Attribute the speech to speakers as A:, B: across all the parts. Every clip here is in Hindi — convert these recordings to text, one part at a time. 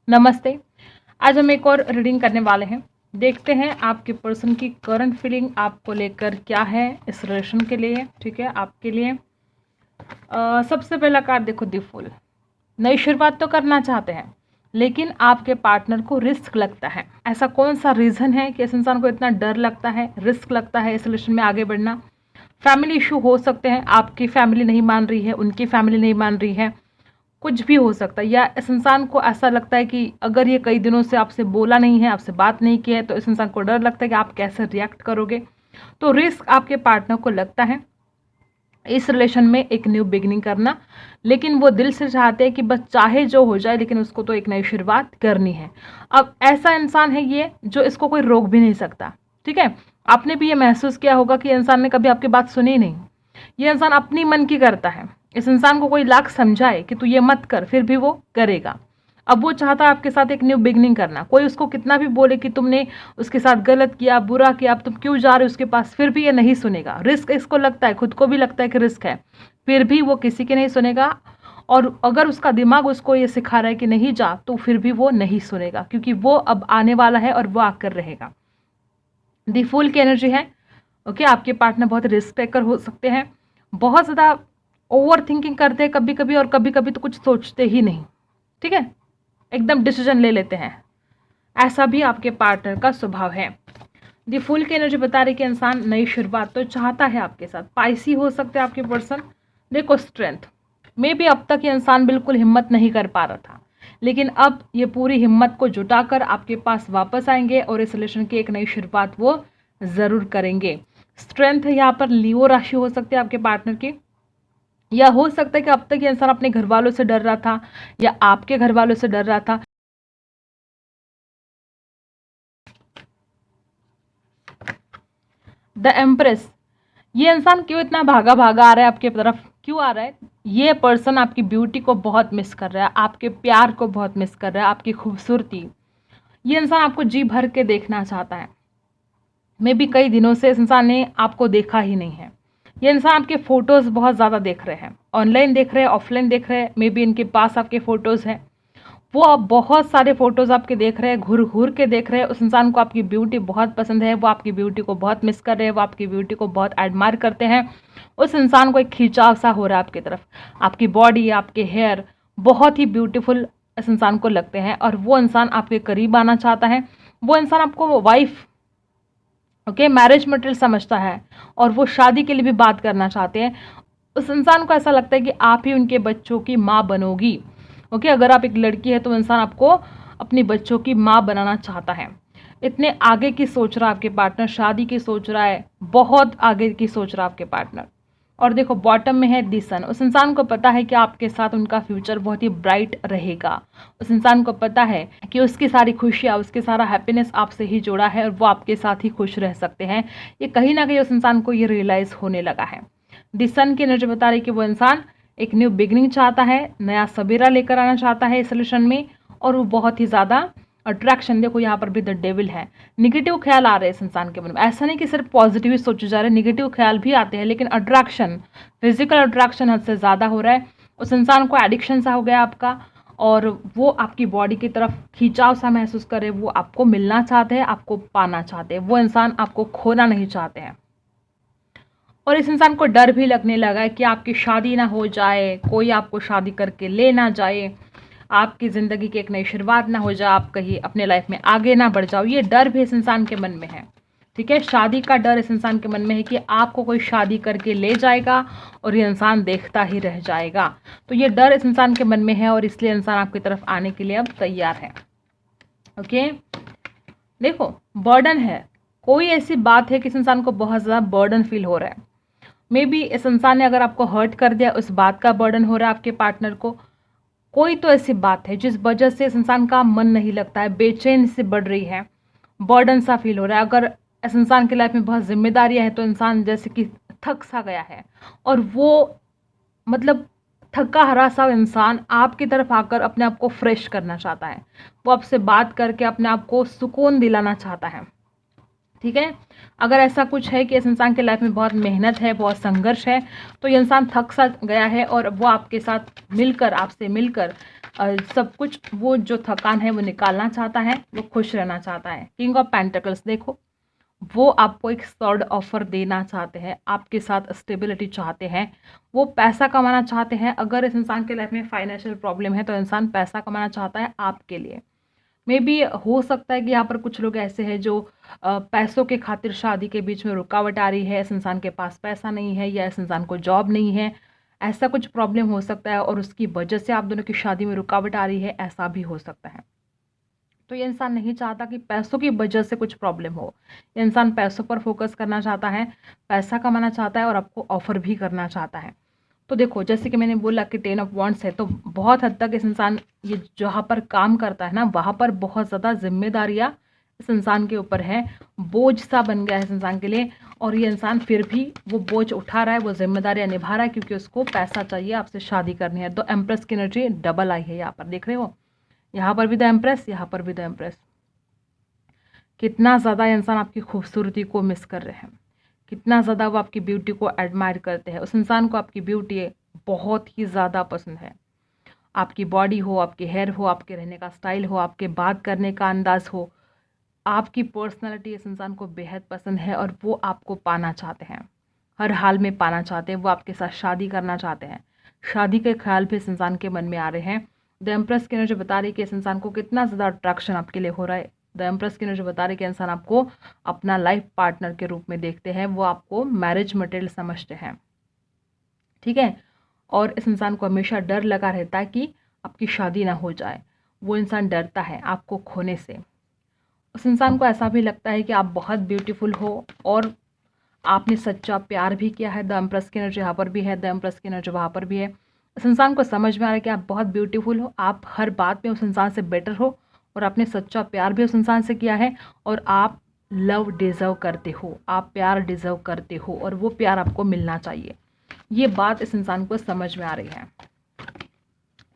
A: नमस्ते। आज हम एक और रीडिंग करने वाले हैं। देखते हैं आपके पर्सन की करंट फीलिंग आपको लेकर क्या है इस रिलेशन के लिए। ठीक है, आपके लिए सबसे पहला कार्ड देखो, द फूल। नई शुरुआत तो करना चाहते हैं लेकिन आपके पार्टनर को रिस्क लगता है। ऐसा कौन सा रीज़न है कि इस इंसान को इतना डर लगता है, रिस्क लगता है इस रिलेशन में आगे बढ़ना? फैमिली इशू हो सकते हैं, आपकी फैमिली नहीं मान रही है, उनकी फैमिली नहीं मान रही है, कुछ भी हो सकता है। या इस इंसान को ऐसा लगता है कि अगर ये कई दिनों से आपसे बोला नहीं है, आपसे बात नहीं की है, तो इस इंसान को डर लगता है कि आप कैसे रिएक्ट करोगे। तो रिस्क आपके पार्टनर को लगता है इस रिलेशन में एक न्यू बिगिनिंग करना, लेकिन वो दिल से चाहते हैं कि बस चाहे जो हो जाए लेकिन उसको तो एक नई शुरुआत करनी है। अब ऐसा इंसान है ये जो इसको कोई रोक भी नहीं सकता। ठीक है, आपने भी ये महसूस किया होगा कि इंसान ने कभी आपकी बात सुनी नहीं। ये इंसान अपनी मन की करता है। इस इंसान को कोई लाख समझाए कि तू ये मत कर, फिर भी वो करेगा। अब वो चाहता है आपके साथ एक न्यू बिगनिंग करना। कोई उसको कितना भी बोले कि तुमने उसके साथ गलत किया, बुरा किया, अब तुम क्यों जा रहे हो उसके पास, फिर भी ये नहीं सुनेगा। रिस्क इसको लगता है, खुद को भी लगता है कि रिस्क है, फिर भी वो किसी की नहीं सुनेगा। और अगर उसका दिमाग उसको ये सिखा रहा है कि नहीं जा, तो फिर भी वो नहीं सुनेगा, क्योंकि वो अब आने वाला है और वो आकर रहेगा। दी फूल की एनर्जी है। ओके, आपके पार्टनर बहुत रिस्क टेकर हो सकते हैं, बहुत ज़्यादा ओवर थिंकिंग करते हैं कभी कभी, और कभी कभी तो कुछ सोचते ही नहीं। ठीक है, एकदम डिसीजन ले लेते हैं। ऐसा भी आपके पार्टनर का स्वभाव है। दी फूल की एनर्जी बता रही कि इंसान नई शुरुआत तो चाहता है आपके साथ। पाइसी हो सकते हैं आपके पर्सन। देखो, स्ट्रेंथ में भी अब तक ये इंसान बिल्कुल हिम्मत नहीं कर पा रहा था, लेकिन अब ये पूरी हिम्मत को जुटाकर आपके पास वापस आएंगे और इस रिलेशन की एक नई शुरुआत वो ज़रूर करेंगे। स्ट्रेंथ यहाँ पर लियो राशि हो सकती है आपके पार्टनर की, या हो सकता है कि अब तक ये इंसान अपने घर वालों से डर रहा था या आपके घर वालों से डर रहा था। द एम्प्रेस, ये इंसान क्यों इतना भागा भागा आ रहा है आपके तरफ, क्यों आ रहा है? ये पर्सन आपकी ब्यूटी को बहुत मिस कर रहा है, आपके प्यार को बहुत मिस कर रहा है, आपकी खूबसूरती। ये इंसान आपको जी भर के देखना चाहता है। मे भी कई दिनों से इस इंसान ने आपको देखा ही नहीं है। ये इंसान आपके फ़ोटोज़ बहुत ज़्यादा देख रहे हैं, ऑनलाइन देख रहे हैं, ऑफलाइन देख रहे हैं। मे बी इनके पास आपके फ़ोटोज़ हैं, वो अब बहुत सारे फ़ोटोज़ आपके देख रहे हैं, घूर घूर के देख रहे हैं। उस इंसान को आपकी ब्यूटी बहुत पसंद है, वो आपकी ब्यूटी को बहुत मिस कर रहे हैं, वो आपकी ब्यूटी को बहुत एडमायर करते हैं। उस इंसान को एक खिंचाव सा हो रहा है आपकी तरफ। आपकी बॉडी, आपके हेयर बहुत ही ब्यूटीफुल इस इंसान को लगते हैं, और वो इंसान आपके करीब आना चाहता है। वो इंसान आपको वाइफ, ओके, मैरिज मटेरियल समझता है, और वो शादी के लिए भी बात करना चाहते हैं। उस इंसान को ऐसा लगता है कि आप ही उनके बच्चों की माँ बनोगी। ओके, अगर आप एक लड़की है तो इंसान आपको अपनी बच्चों की माँ बनाना चाहता है। इतने आगे की सोच रहा है आपके पार्टनर, शादी की सोच रहा है, बहुत आगे की सोच रहा है आपके पार्टनर। और देखो, बॉटम में है दी सन। उस इंसान को पता है कि आपके साथ उनका फ्यूचर बहुत ही ब्राइट रहेगा। उस इंसान को पता है कि उसकी सारी खुशियाँ, उसकी सारा हैप्पीनेस आपसे ही जुड़ा है, और वो आपके साथ ही खुश रह सकते हैं। ये कहीं ना कहीं उस इंसान को ये रियलाइज़ होने लगा है। दी सन की एनर्जी बता रही कि वो इंसान एक न्यू बिगनिंग चाहता है, नया सवेरा लेकर आना चाहता है इस रिलेशन में, और वो बहुत ही ज़्यादा अट्रैक्शन, देखो यहाँ पर भी द डेविल है। निगेटिव ख्याल आ रहे हैं इस इंसान के मन में। ऐसा नहीं कि सिर्फ पॉजिटिव ही सोचे जा रहे हैं, निगेटिव ख्याल भी आते हैं, लेकिन अट्रैक्शन, फिजिकल अट्रैक्शन हद से ज़्यादा हो रहा है। उस इंसान को एडिक्शन सा हो गया आपका, और वो आपकी बॉडी की तरफ खिंचाव सा महसूस करे। वो आपको मिलना चाहते हैं, आपको पाना चाहते हैं। वो इंसान आपको खोना नहीं चाहते हैं। और इस इंसान को डर भी लगने लगा है कि आपकी शादी ना हो जाए, कोई आपको शादी करके ले ना जाए, आपकी ज़िंदगी की एक नई शुरुआत ना हो जाए, आप कहीं अपने लाइफ में आगे ना बढ़ जाओ। ये डर भी इस इंसान के मन में है। ठीक है, शादी का डर इस इंसान के मन में है कि आपको कोई शादी करके ले जाएगा और ये इंसान देखता ही रह जाएगा। तो ये डर इस इंसान के मन में है, और इसलिए इंसान आपकी तरफ आने के लिए अब तैयार है। ओके, देखो, बर्डन है। कोई ऐसी बात है कि इस इंसान को बहुत ज़्यादा बर्डन फील हो रहा है। मे बी इस इंसान ने अगर आपको हर्ट कर दिया, उस बात का बर्डन हो रहा है आपके पार्टनर को। कोई तो ऐसी बात है जिस वजह से इस इंसान का मन नहीं लगता है, बेचैन से बढ़ रही है, बर्डन सा फील हो रहा है। अगर इस इंसान की लाइफ में बहुत जिम्मेदारियां हैं तो इंसान जैसे कि थक सा गया है, और वो मतलब थका हरा सा इंसान आपकी तरफ आकर अपने आप को फ्रेश करना चाहता है। वो आपसे बात करके अपने आप को सुकून दिलाना चाहता है। ठीक है। अगर ऐसा कुछ है कि इस इंसान के लाइफ में बहुत मेहनत है, बहुत संघर्ष है, तो ये इंसान थक सा गया है और वो आपके साथ मिलकर, आपसे मिलकर सब कुछ, वो जो थकान है वो निकालना चाहता है, वो खुश रहना चाहता है। किंग ऑफ पेंटिकल्स देखो, वो आपको एक सॉर्ड ऑफर देना चाहते हैं, आपके साथ स्टेबिलिटी चाहते हैं, वो पैसा कमाना चाहते हैं। अगर इस इंसान के लाइफ में फाइनेंशियल प्रॉब्लम है तो इंसान पैसा कमाना चाहता है आपके लिए। मे बी हो सकता है कि यहाँ पर कुछ लोग ऐसे हैं जो पैसों के खातिर शादी के बीच में रुकावट आ रही है, इस इंसान के पास पैसा नहीं है या इस इंसान को जॉब नहीं है, ऐसा कुछ प्रॉब्लम हो सकता है और उसकी वजह से आप दोनों की शादी में रुकावट आ रही है, ऐसा भी हो सकता है। तो ये इंसान नहीं चाहता कि पैसों की वजह से कुछ प्रॉब्लम हो, ये इंसान पैसों पर फोकस करना चाहता है, पैसा कमाना चाहता है और आपको ऑफर भी करना चाहता है। तो देखो, जैसे कि मैंने बोला कि 10 ऑफ वांड्स है, तो बहुत हद तक इस इंसान, ये जहाँ पर काम करता है ना, वहाँ पर बहुत ज़्यादा जिम्मेदारियाँ इस इंसान के ऊपर है, बोझ सा बन गया है इस इंसान के लिए। और ये इंसान फिर भी वो बोझ उठा रहा है, वो जिम्मेदारियाँ निभा रहा है, क्योंकि उसको पैसा चाहिए, आपसे शादी करनी है। तो एम्प्रेस की एनर्जी डबल आई है यहाँ पर, देख रहे हो, यहाँ पर भी द एम्प्रेस, यहाँ पर भी द एम्प्रेस। कितना ज़्यादा इंसान आपकी खूबसूरती को मिस कर रहे हैं, कितना ज़्यादा वो आपकी ब्यूटी को एडमायर करते हैं। उस इंसान को आपकी ब्यूटी बहुत ही ज़्यादा पसंद है, आपकी बॉडी हो, आपके हेयर हो, आपके रहने का स्टाइल हो, आपके बात करने का अंदाज हो, आपकी पर्सनालिटी इस इंसान को बेहद पसंद है और वो आपको पाना चाहते हैं, हर हाल में पाना चाहते हैं। वो आपके साथ शादी करना चाहते हैं, शादी के ख्याल भी इस इंसान के मन में आ रहे हैं। द एम्प्रेस की एनर्जी बता रही है कि इस इंसान को कितना ज़्यादा अट्रैक्शन आपके लिए हो रहा है। द एम्प्रेस की एनर्जी बता रही है कि इंसान आपको अपना लाइफ पार्टनर के रूप में देखते हैं, वो आपको मैरिज मटेरियल समझते हैं, ठीक है। और इस इंसान को हमेशा डर लगा रहता है कि आपकी शादी ना हो जाए, वो इंसान डरता है आपको खोने से। उस इंसान को ऐसा भी लगता है कि आप बहुत ब्यूटीफुल हो और आपने सच्चा प्यार भी किया है। द एम्प्रेस की एनर्जी यहाँ पर भी है, द एम्प्रेस की एनर्जी वहाँ पर भी है। इस इंसान को समझ में आ रहा है कि आप बहुत ब्यूटीफुल हो, आप हर बात में उस इंसान से बेटर हो और आपने सच्चा प्यार भी उस इंसान से किया है और आप लव डिज़र्व करते हो, आप प्यार डिज़र्व करते हो और वो प्यार आपको मिलना चाहिए। ये बात इस इंसान को समझ में आ रही है।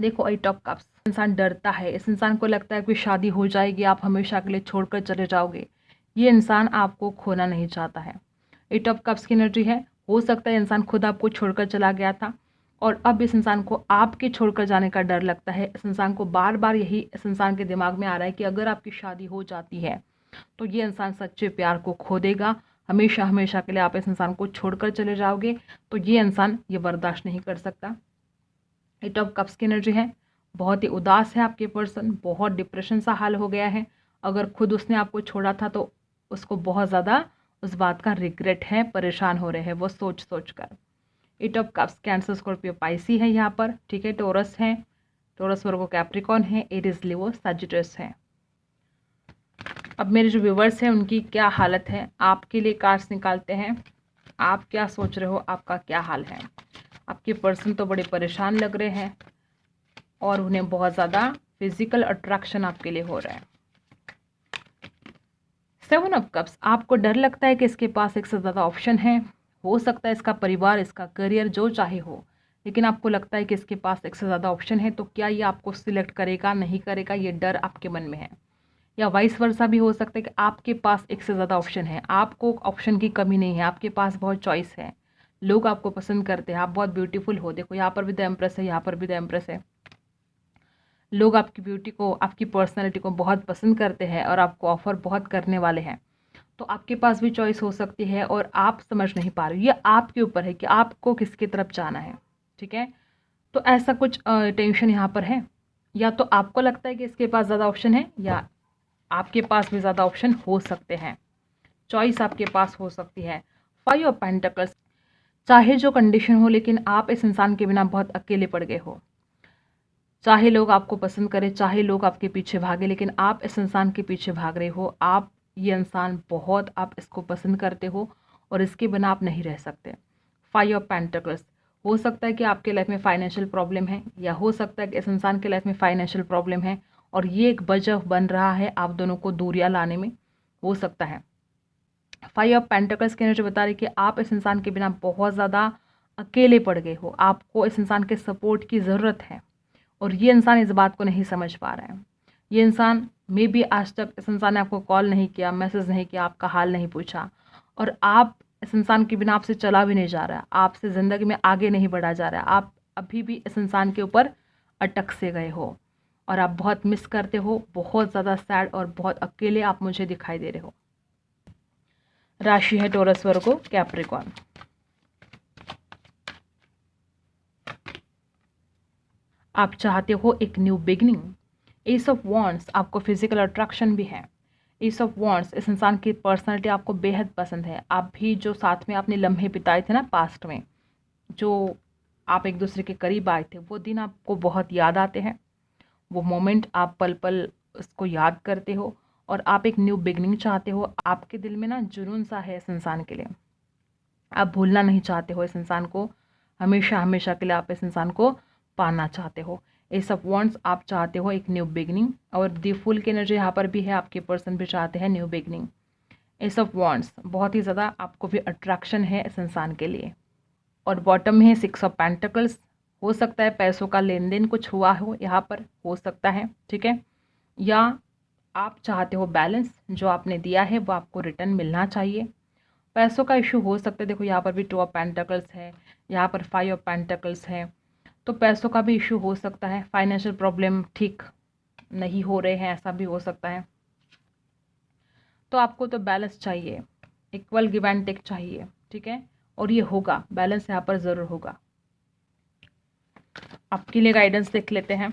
A: देखो, 8 ऑफ कप्स, इंसान डरता है, इस इंसान को लगता है कि शादी हो जाएगी, आप हमेशा के लिए छोड़कर चले जाओगे। ये इंसान आपको खोना नहीं चाहता है। 8 ऑफ कप्स की एनर्जी है, हो सकता है इंसान खुद आपको छोड़कर चला गया था और अब इस इंसान को आपके छोड़कर जाने का डर लगता है। इस इंसान को बार बार यही इस इंसान के दिमाग में आ रहा है कि अगर आपकी शादी हो जाती है तो ये इंसान सच्चे प्यार को खो देगा, हमेशा हमेशा के लिए आप इस इंसान को छोड़कर चले जाओगे। तो ये इंसान ये बर्दाश्त नहीं कर सकता। 8 ऑफ कप्स की एनर्जी है, बहुत ही उदास है आपके पर्सन, बहुत डिप्रेशन सा हाल हो गया है। अगर खुद उसने आपको छोड़ा था तो उसको बहुत ज़्यादा उस बात का रिग्रेट है, परेशान हो रहे हैं वो सोच सोच कर। 8 of cups cancer, Scorpio, Pisces है यहाँ पर, ठीक है। टोरस है, टोरस वर्गो, कैप्रिकॉन है, एरीज, लियो, सजिटस है। अब मेरे जो व्यूवर्स हैं उनकी क्या हालत है, आपके लिए कार्ड्स निकालते हैं। आप क्या सोच रहे हो, आपका क्या हाल है। आपके पर्सन तो बड़े परेशान लग रहे हैं और उन्हें बहुत ज़्यादा फिजिकल अट्रैक्शन आपके लिए हो रहा है। 7 ऑफ कप्स, आपको डर लगता है कि इसके पास एक से ज़्यादा ऑप्शन है, हो सकता है इसका परिवार, इसका करियर जो चाहे हो, लेकिन आपको लगता है कि इसके पास एक से ज़्यादा ऑप्शन है, तो क्या ये आपको सिलेक्ट करेगा, नहीं करेगा, ये डर आपके मन में है। या वाइस वर्सा भी हो सकता है कि आपके पास एक से ज़्यादा ऑप्शन है, आपको ऑप्शन की कमी नहीं है, आपके पास बहुत चॉइस है, लोग आपको पसंद करते हैं, आप बहुत ब्यूटीफुल हो। देखो, यहाँ पर भी द एम्प्रेस है, यहाँ पर भी द एम्प्रेस है। लोग आपकी ब्यूटी को, आपकी पर्सनैलिटी को बहुत पसंद करते हैं और आपको ऑफर बहुत करने वाले हैं। तो आपके पास भी चॉइस हो सकती है और आप समझ नहीं पा रहे हो। ये आपके ऊपर है कि आपको किसकी तरफ जाना है, ठीक है। तो ऐसा कुछ टेंशन यहाँ पर है, या तो आपको लगता है कि इसके पास ज़्यादा ऑप्शन है या आपके पास भी ज़्यादा ऑप्शन हो सकते हैं, चॉइस आपके पास हो सकती है। 5 ऑफ पेंटिकल्स, चाहे जो कंडीशन हो लेकिन आप इस इंसान के बिना बहुत अकेले पड़ गए हो। चाहे लोग आपको पसंद करें, चाहे लोग आपके पीछे भागे, लेकिन आप इस इंसान के पीछे भाग रहे हो। आप ये इंसान बहुत, आप इसको पसंद करते हो और इसके बिना आप नहीं रह सकते। 5 ऑफ पेंटिकल्स, हो सकता है कि आपके लाइफ में फाइनेंशियल प्रॉब्लम है या हो सकता है कि इस इंसान के लाइफ में फाइनेंशियल प्रॉब्लम है और ये एक वजह बन रहा है आप दोनों को दूरियां लाने में, हो सकता है। 5 ऑफ पेंटिकल्स की एनर्जी बता रही कि आप इस इंसान के बिना बहुत ज़्यादा अकेले पड़ गए हो, आपको इस इंसान के सपोर्ट की ज़रूरत है और ये इंसान इस बात को नहीं समझ पा रहा है। ये इंसान मे बी आज तक इस इंसान ने आपको कॉल नहीं किया, मैसेज नहीं किया, आपका हाल नहीं पूछा, और आप इस इंसान के बिना आपसे चला भी नहीं जा रहा, आपसे ज़िंदगी में आगे नहीं बढ़ा जा रहा, आप अभी भी इस इंसान के ऊपर अटक से गए हो और आप बहुत मिस करते हो, बहुत ज़्यादा सैड और बहुत अकेले आप मुझे दिखाई दे रहे हो। राशि है टॉरस, वर्गो, कैप्रिकॉर्न। आप चाहते हो एक new beginning. S of wands, आपको फिजिकल अट्रैक्शन भी है। एस ऑफ वॉन्ड्स, इस इंसान की पर्सनैलिटी आपको बेहद पसंद है। आप भी जो साथ में आपने लम्हे बिताए थे ना पास्ट में, जो आप एक दूसरे के करीब आए थे, वो दिन आपको बहुत याद आते हैं। वो मोमेंट आप पल पल उसको याद करते हो और आप एक न्यू बिगनिंग चाहते हो। आपके दिल में ना जुनून सा है इस इंसान के लिए, आप भूलना नहीं चाहते हो इस इंसान को, हमेशा हमेशा के लिए आप इस इंसान को पाना चाहते हो। एस ऑफ वॉन्ड्स, आप चाहते हो एक न्यू बिगनिंग, और दी फुल की एनर्जी यहाँ पर भी है, आपके पर्सन भी चाहते हैं new beginning. S of wands, बहुत ही ज़्यादा आपको भी अट्रैक्शन है इस इंसान के लिए। और बॉटम में है 6 ऑफ पेंटिकल्स। हो सकता है पैसों का लेन देन कुछ हुआ हो यहाँ पर, हो सकता है, ठीक है, या आप चाहते हो बैलेंस, जो आपने दिया है वो आपको रिटर्न मिलना चाहिए। पैसों का इशू हो सकता है, देखो यहाँ पर भी 2 ऑफ पेंटिकल्स है, यहाँ पर 5 ऑफ पेंटिकल्स है, तो पैसों का भी इशू हो सकता है। फाइनेंशियल प्रॉब्लम ठीक नहीं हो रहे हैं, ऐसा भी हो सकता है। तो आपको तो बैलेंस चाहिए, इक्वल गिव एंड टेक चाहिए, ठीक है, और ये होगा, बैलेंस यहाँ पर ज़रूर होगा। आपके लिए गाइडेंस देख लेते हैं,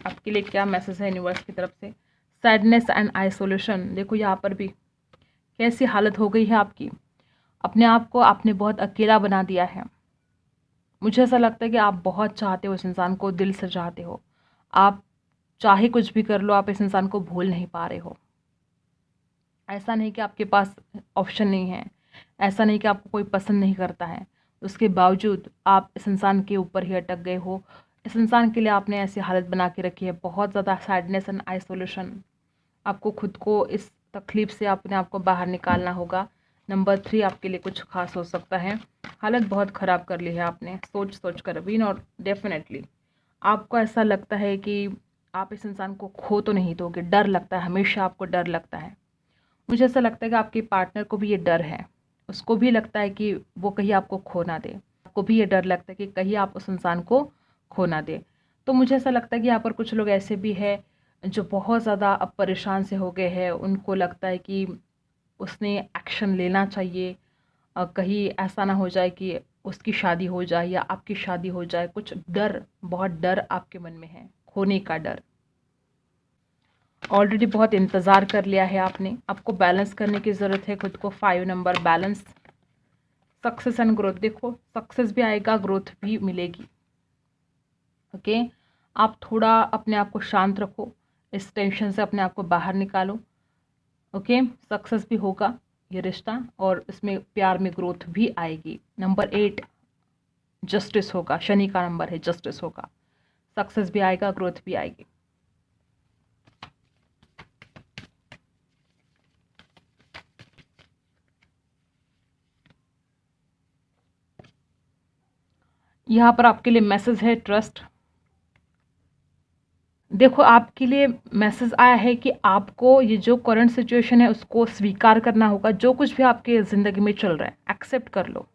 A: आपके लिए क्या मैसेज है यूनिवर्स की तरफ से। सैडनेस एंड आइसोलेशन, देखो यहाँ पर भी कैसी हालत हो गई है आपकी, अपने आप को आपने बहुत अकेला बना दिया है। मुझे ऐसा लगता है कि आप बहुत चाहते हो इस इंसान को, दिल से चाहते हो, आप चाहे कुछ भी कर लो, आप इस इंसान को भूल नहीं पा रहे हो। ऐसा नहीं कि आपके पास ऑप्शन नहीं है, ऐसा नहीं कि आपको कोई पसंद नहीं करता है, उसके बावजूद आप इस इंसान के ऊपर ही अटक गए हो। इस इंसान के लिए आपने ऐसी हालत बना के रखी है, बहुत ज़्यादा सैडनेस एंड आइसोलेशन। आपको खुद को इस तकलीफ से अपने आप को बाहर निकालना होगा। नंबर 3 आपके लिए कुछ खास हो सकता है। हालत बहुत ख़राब कर ली है आपने सोच सोच कर विन, और डेफिनेटली आपको ऐसा लगता है कि आप इस इंसान को खो तो नहीं दोगे, डर लगता है, हमेशा आपको डर लगता है। मुझे ऐसा लगता है कि आपके पार्टनर को भी ये डर है, उसको भी लगता है कि वो कहीं आपको खो ना दे, आपको भी ये डर लगता है कि कहीं आप उस इंसान को खो ना दे। तो मुझे ऐसा लगता है कि यहाँ पर कुछ लोग ऐसे भी हैं जो बहुत ज़्यादा अब परेशान से हो गए हैं, उनको लगता है कि उसने एक्शन लेना चाहिए, कहीं ऐसा ना हो जाए कि उसकी शादी हो जाए या आपकी शादी हो जाए। कुछ डर, बहुत डर आपके मन में है, खोने का डर। ऑलरेडी बहुत इंतज़ार कर लिया है आपने, आपको बैलेंस करने की ज़रूरत है खुद को। 5 number, balance, success and growth, देखो सक्सेस भी आएगा, ग्रोथ भी मिलेगी। ओके, आप थोड़ा अपने आप को शांत रखो, इस टेंशन से अपने आप को बाहर निकालो। ओके, सक्सेस भी होगा ये रिश्ता, और इसमें प्यार में ग्रोथ भी आएगी। नंबर 8 जस्टिस होगा, शनि का नंबर है, जस्टिस होगा, सक्सेस भी आएगा, ग्रोथ भी आएगी। यहाँ पर आपके लिए मैसेज है ट्रस्ट। देखो आपके लिए मैसेज आया है कि आपको ये जो करंट सिचुएशन है उसको स्वीकार करना होगा। जो कुछ भी आपके ज़िंदगी में चल रहा है एक्सेप्ट कर लो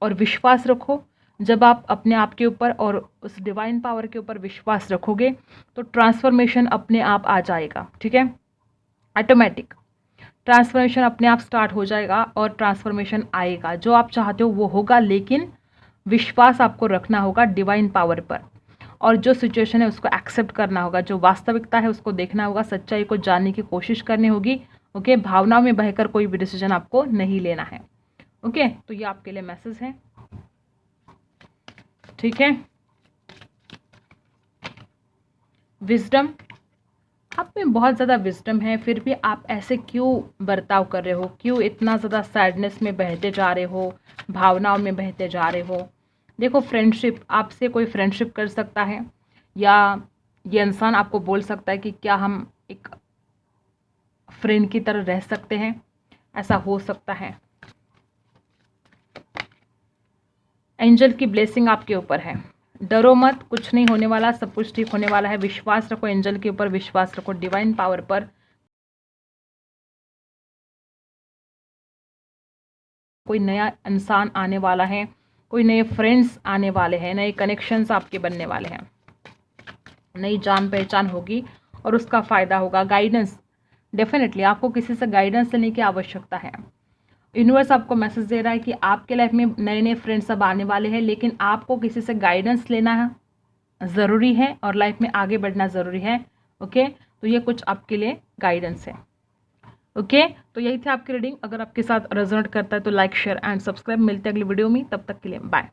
A: और विश्वास रखो। जब आप अपने आप के ऊपर और उस डिवाइन पावर के ऊपर विश्वास रखोगे तो ट्रांसफॉर्मेशन अपने आप आ जाएगा, ठीक है, ऑटोमेटिक ट्रांसफॉर्मेशन अपने आप स्टार्ट हो जाएगा और ट्रांसफॉर्मेशन आएगा। जो आप चाहते हो वो होगा, लेकिन विश्वास आपको रखना होगा डिवाइन पावर पर, और जो सिचुएशन है उसको एक्सेप्ट करना होगा, जो वास्तविकता है उसको देखना होगा, सच्चाई को जानने की कोशिश करनी होगी। ओके, भावनाओं में बहकर कोई भी डिसीजन आपको नहीं लेना है। ओके, तो ये आपके लिए मैसेज है, ठीक है। विजडम, आप में बहुत ज़्यादा विजडम है, फिर भी आप ऐसे क्यों बर्ताव कर रहे हो, क्यों इतना ज़्यादा सैडनेस में बहते जा रहे हो, भावनाओं में बहते जा रहे हो। देखो फ्रेंडशिप, आपसे कोई फ्रेंडशिप कर सकता है, या ये इंसान आपको बोल सकता है कि क्या हम एक फ्रेंड की तरह रह सकते हैं, ऐसा हो सकता है। एंजल की ब्लेसिंग आपके ऊपर है, डरो मत, कुछ नहीं होने वाला, सब कुछ ठीक होने वाला है। विश्वास रखो, एंजल के ऊपर विश्वास रखो, डिवाइन पावर पर। कोई नया इंसान आने वाला है, कोई नए फ्रेंड्स आने वाले हैं, नए कनेक्शंस आपके बनने वाले हैं, नई जान पहचान होगी और उसका फ़ायदा होगा। गाइडेंस, डेफिनेटली आपको किसी से गाइडेंस लेने की आवश्यकता है। यूनिवर्स आपको मैसेज दे रहा है कि आपके लाइफ में नए नए फ्रेंड्स अब आने वाले हैं, लेकिन आपको किसी से गाइडेंस लेना ज़रूरी है और लाइफ में आगे बढ़ना ज़रूरी है। ओके, तो ये कुछ आपके लिए गाइडेंस है। ओके, तो यही थी आपकी रीडिंग। अगर आपके साथ रेजोनेट करता है तो लाइक, शेयर एंड सब्सक्राइब। मिलते हैं अगली वीडियो में, तब तक के लिए बाय।